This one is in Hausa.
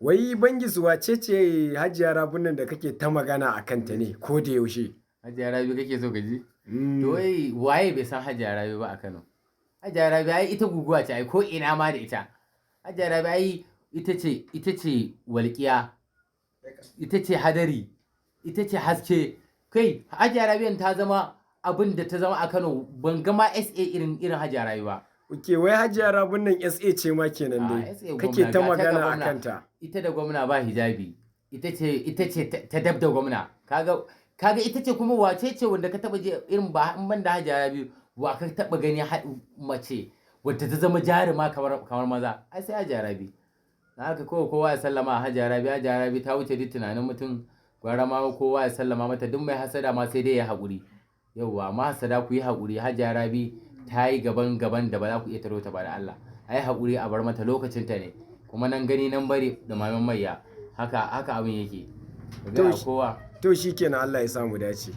Wai Bangis wace ce Hajiya Rabun nan da kake ta magana a kanta ne ko da yaushe? Hajiya Rabi kake so ka ji? To Mm. wai waye bai san Hajiya Rabi ba a Kano? Hajiya Rabi ai ita guguwa ce ai ko ina ma da ita. Hajiya Rabi ai ita ce walƙiya, ita ce hadari, ita ce haske. Kai Hajiya Rabi ta zama abin da ta zama a Kano, ban ga ma SA irin Hajiya Rabi ba. Oke, wai Hajiya Rabun nan SA ce ma kenan dai. SA Kake gwamna ta ga ta ga magana a gwamna. kanta. Ita da gwamna ba hijabi. Ita ce ta dab da gwamna. Kaga ita ce kuma wace ce wanda ka taba je irin ba in ban da Hajiya Rabi wa ka taba gani mace wadda ta zama jaruma kamar maza. Ai sai Hajiya Rabi. Haka kowa ya sallama Hajiya Rabi. Hajiya Rabi ta wuce duk tunanin mutum. Gwara ma kowa ya sallama mata, duk mai hasada ma sai dai ya haƙuri. Yauwa amma hasada ku yi haƙuri. Hajiya Rabi ta yi gaban da ba za ku iya taro ta ba da Allah. Ai haƙuri a bar mata lokacin ta ne. Kuma nan gani nan bari da maman mayya. Haka abin yake. Ga kowa. To shikenan, Allah ya samu dace.